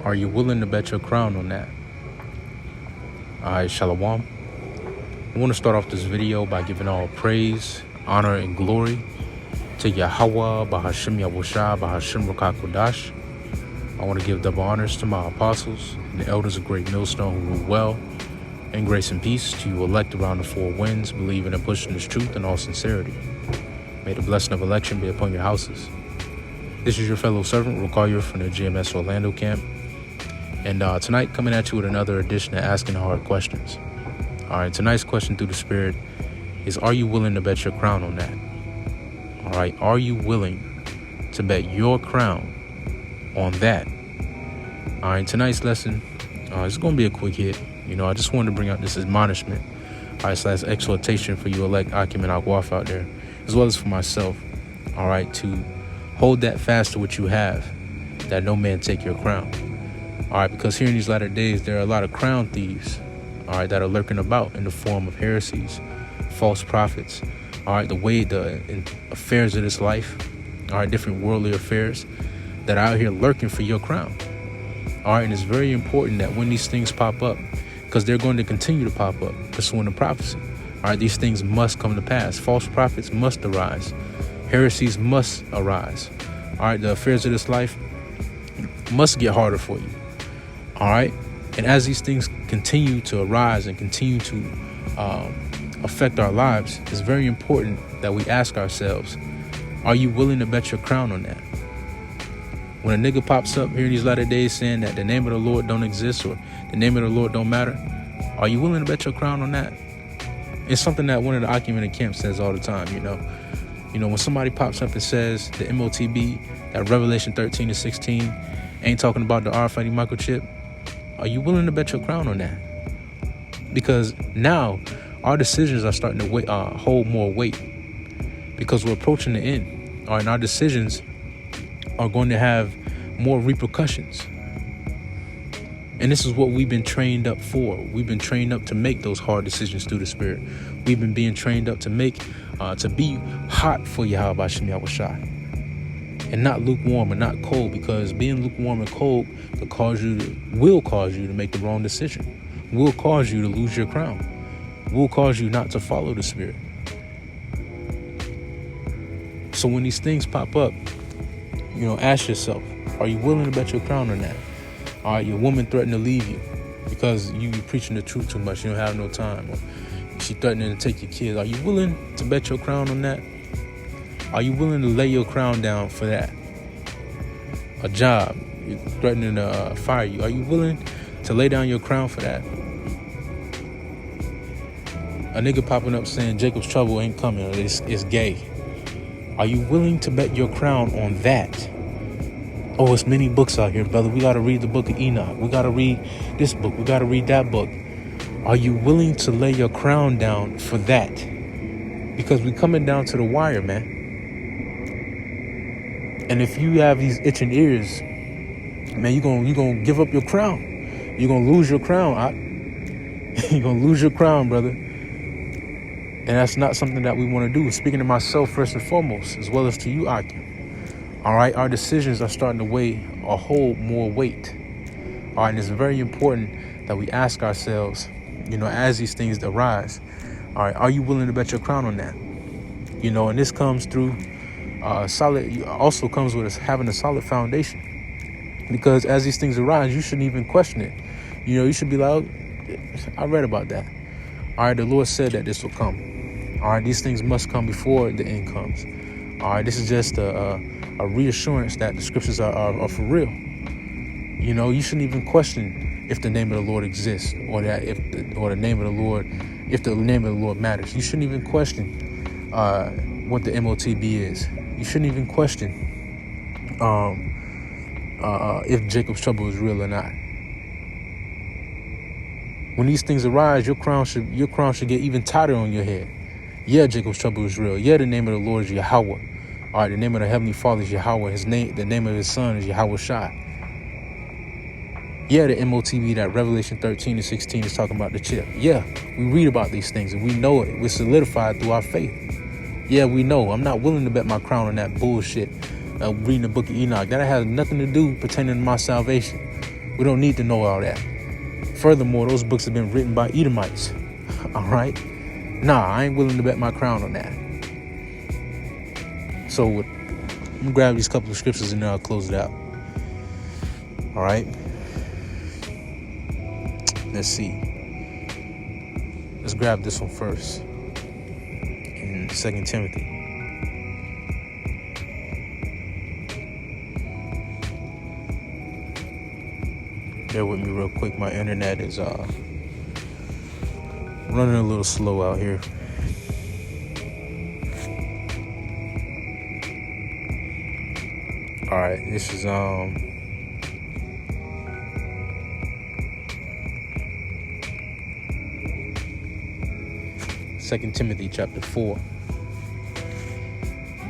Are you willing to bet your crown on that? Alright, Shalom. I want to start off this video by giving all praise, honor, and glory to Yahweh, Bahashim Yahushua, Bahashim Ruach. I want to give double honors to my apostles and the elders of Great Millstone who rule well, and grace and peace to you elect around the four winds, believing and pushing this truth in all sincerity. May the blessing of election be upon your houses. This is your fellow servant, Ruach, from the GMS Orlando camp. And tonight, coming at you with another edition of Asking Hard Questions. All right, tonight's question through the Spirit is, are you willing to bet your crown on that? All right, are you willing to bet your crown on that? All right, tonight's lesson, it's going to be a quick hit. I just wanted to bring out this admonishment, all right, / exhortation for you elect Akim and Akwaf out there, as well as for myself, all right, to hold that fast to what you have, that no man take your crown. All right, because here in these latter days, there are a lot of crown thieves, all right, that are lurking about in the form of heresies, false prophets, all right, the affairs of this life, all right, different worldly affairs that are out here lurking for your crown. All right, and it's very important that when these things pop up, because they're going to continue to pop up, pursuing the prophecy, all right, these things must come to pass. False prophets must arise. Heresies must arise. All right, the affairs of this life must get harder for you. All right. And as these things continue to arise and continue to affect our lives, it's very important that we ask ourselves, are you willing to bet your crown on that? When a nigga pops up here in these latter days saying that the name of the Lord don't exist or the name of the Lord don't matter, are you willing to bet your crown on that? It's something that one of the Akim in the camp says all the time, when somebody pops up and says the MOTB, that Revelation 13 to 16 ain't talking about the RFID microchip, are you willing to bet your crown on that? Because now our decisions are starting to hold more weight because we're approaching the end. All right, and our decisions are going to have more repercussions. And this is what we've been trained up for. We've been trained up to make those hard decisions through the Spirit. We've been being trained up to be hot for Yahweh Shem Yahushua. And not lukewarm and not cold, because being lukewarm and cold will cause you to make the wrong decision, will cause you to lose your crown, will cause you not to follow the Spirit. So when these things pop up, ask yourself, are you willing to bet your crown on that? All right, your woman threatened to leave you because you preaching the truth too much, you don't have no time, or she threatening to take your kids. Are you willing to bet your crown on that? Are you willing to lay your crown down for that? A job, you're threatening to fire you. Are you willing to lay down your crown for that? A nigga popping up saying Jacob's trouble ain't coming, or it's gay. Are you willing to bet your crown on that? Oh, it's many books out here, brother. We got to read the book of Enoch. We got to read this book. We got to read that book. Are you willing to lay your crown down for that? Because we're coming down to the wire, man. And if you have these itching ears, man, you're gonna give up your crown. You're gonna lose your crown. You're gonna lose your crown, brother. And that's not something that we want to do. Speaking to myself first and foremost, as well as to you, Akim. All right, our decisions are starting to weigh or hold more weight. All right, and it's very important that we ask ourselves, as these things arise, all right, are you willing to bet your crown on that? And this comes through also comes with us having a solid foundation, because as these things arise, you shouldn't even question it. You should be like, I read about that. All right, the Lord said that this will come. All right, these things must come before the end comes. All right, this is just a reassurance that the scriptures are for real. You shouldn't even question if the name of the Lord exists, or that if the name of the Lord matters. You shouldn't even question what the MOTB is. You shouldn't even question if Jacob's trouble is real or not. When these things arise, your crown should get even tighter on your head. Yeah, Jacob's trouble is real. Yeah, the name of the Lord is Yahweh. All right, the name of the Heavenly Father is Yahweh. The name of His Son is Yahweh Shai. Yeah, the MOTB, that Revelation 13 to 16 is talking about the chip. Yeah, we read about these things and we know it. We're solidified through our faith. Yeah, we know. I'm not willing to bet my crown on that bullshit reading the book of Enoch. That has nothing to do pertaining to my salvation. We don't need to know all that. Furthermore, those books have been written by Edomites. All right? Nah, I ain't willing to bet my crown on that. So I'm going to grab these couple of scriptures and then I'll close it out. All right? Let's see. Let's grab this one first. In 2 Timothy. Bear with me real quick. My internet is running a little slow out here. All right, this is 2 Timothy chapter 4.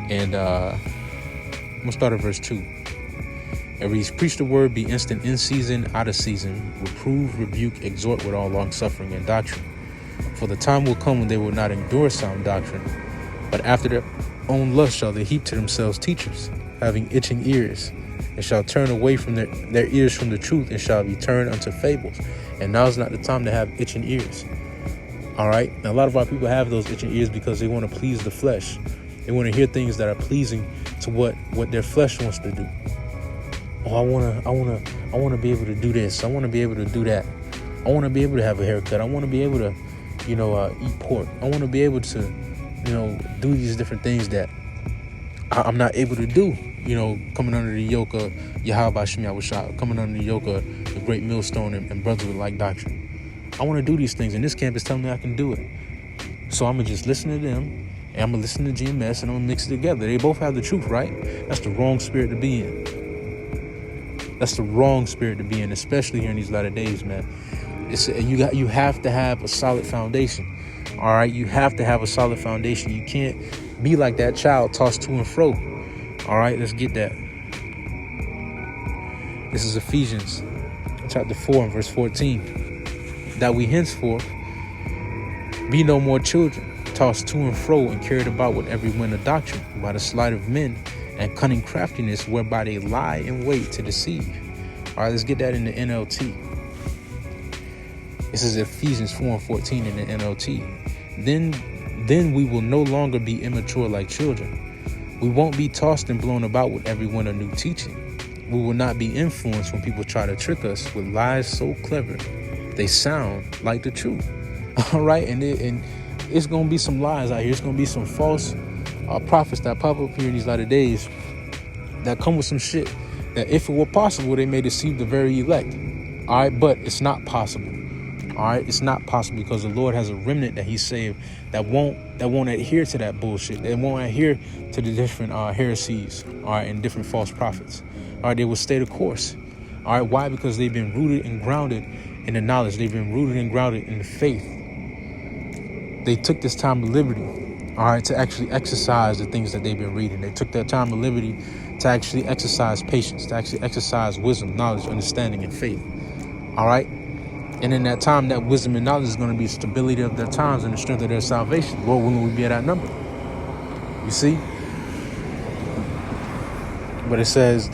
And I'm gonna start at verse 2. It reads, preach the word, be instant in season, out of season, reprove, rebuke, exhort with all long suffering and doctrine. For the time will come when they will not endure sound doctrine, but after their own lust shall they heap to themselves teachers, having itching ears, and shall turn away from their ears from the truth, and shall be turned unto fables. And now is not the time to have itching ears. All right. Now, a lot of our people have those itching ears because they want to please the flesh. They want to hear things that are pleasing to what their flesh wants to do. Oh, I want to be able to do this. I want to be able to do that. I want to be able to have a haircut. I want to be able to, eat pork. I want to be able to, do these different things that I'm not able to do. Coming under the yoke of Yahweh Shemiah, coming under the yoke of the great millstone and brothers with like doctrine. I want to do these things, and this camp is telling me I can do it. So I'm going to just listen to them, and I'm going to listen to GMS, and I'm going to mix it together. They both have the truth, right? That's the wrong spirit to be in. That's the wrong spirit to be in, especially here in these latter days, man. You have to have a solid foundation. All right, you have to have a solid foundation. You can't be like that child tossed to and fro. All right, let's get that. This is Ephesians chapter 4 and verse 14. That we henceforth be no more children, tossed to and fro and carried about with every wind of doctrine, by the sleight of men and cunning craftiness, whereby they lie in wait to deceive. All right, let's get that in the NLT. This is Ephesians 4 and 14 in the NLT. Then we will no longer be immature like children. We won't be tossed and blown about with every wind of new teaching. We will not be influenced when people try to trick us with lies so clever they sound like the truth. All right, and it's going to be some lies out here. It's going to be some false prophets that pop up here in these latter days that come with some shit that if it were possible, they may deceive the very elect. All right, but it's not possible. All right, it's not possible because the Lord has a remnant that he saved that won't adhere to that bullshit. They won't adhere to the different heresies, all right, and different false prophets. All right, they will stay the course. All right, why? Because they've been rooted and grounded in the knowledge. They've been rooted and grounded in the faith. They took this time of liberty, all right, to actually exercise the things that they've been reading. They took that time of liberty to actually exercise patience, to actually exercise wisdom, knowledge, understanding, and faith. All right. And in that time, that wisdom and knowledge is going to be stability of their times and the strength of their salvation. Lord willing, we be at that number. You see? But it says,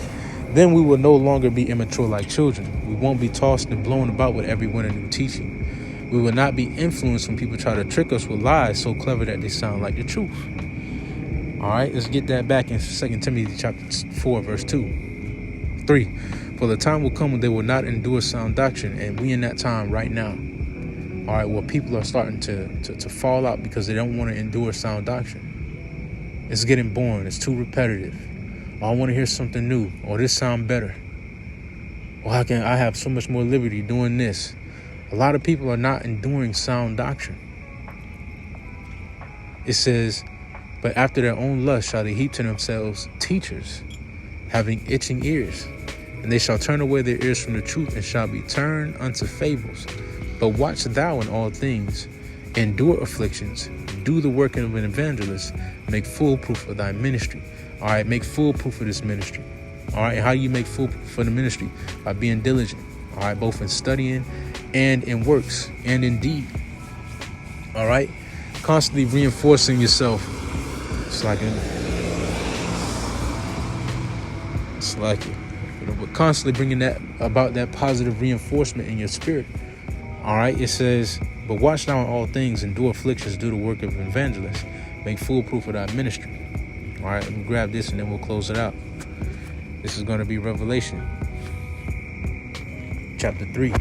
then we will no longer be immature like children. We won't be tossed and blown about with every wind of new teaching. We will not be influenced when people try to trick us with lies so clever that they sound like the truth. All right, let's get that back in 2 Timothy chapter 4, verse 2. 3. For the time will come when they will not endure sound doctrine, and we in that time right now. All right, where people are starting to fall out because they don't want to endure sound doctrine. It's getting boring. It's too repetitive. Or I want to hear something new. Or this sound better. Or I have so much more liberty doing this. A lot of people are not enduring sound doctrine. It says, but after their own lust shall they heap to themselves teachers, having itching ears. And they shall turn away their ears from the truth and shall be turned unto fables. But watch thou in all things, endure afflictions, do the work of an evangelist, make full proof of thy ministry. All right, make full proof of this ministry. All right, how do you make full proof of the ministry? By being diligent. All right, both in studying and in works and in deed. All right, constantly reinforcing yourself. It's like We're constantly bringing that about that positive reinforcement in your spirit. All right. It says, but watch now in all things, endure afflictions, do the work of an evangelist, make full proof of thy ministry. All right. Let me grab this and then we'll close it out. This is going to be Revelation chapter 3.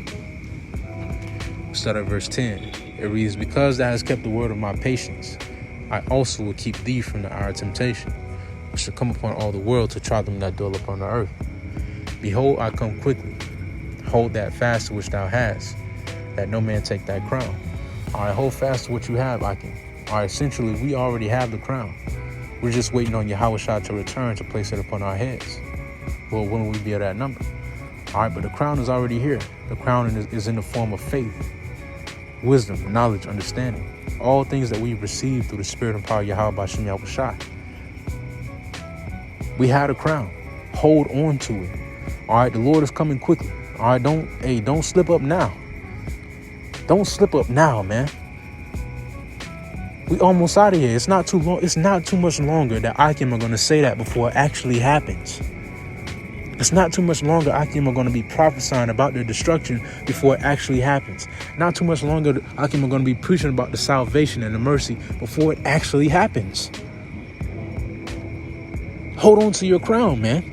Start at verse 10. It reads, because thou hast kept the word of my patience, I also will keep thee from the hour of temptation, which shall come upon all the world to try them that dwell upon the earth. Behold, I come quickly. Hold that fast to which thou hast, that no man take thy crown. All right, hold fast to what you have, Akim. All right, essentially, we already have the crown. We're just waiting on Yahweh to return to place it upon our heads. Well, when will we be at that number? All right, but the crown is already here. The crown is in the form of faith, wisdom, knowledge, understanding. All things that we receive through the spirit and power of Yahweh Bashem Yahushua. We had a crown. Hold on to it. All right, the Lord is coming quickly. All right, don't slip up now. Don't slip up now, man. We almost out of here. It's not too long. It's not too much longer that Akim are going to say that before it actually happens. It's not too much longer Akim are going to be prophesying about their destruction before it actually happens. Not too much longer Akim are going to be preaching about the salvation and the mercy before it actually happens. Hold on to your crown, man.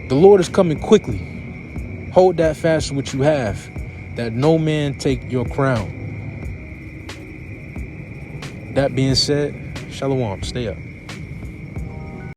The Lord is coming quickly. Hold that fast which you have, that no man take your crown. That being said, Shalom, stay up.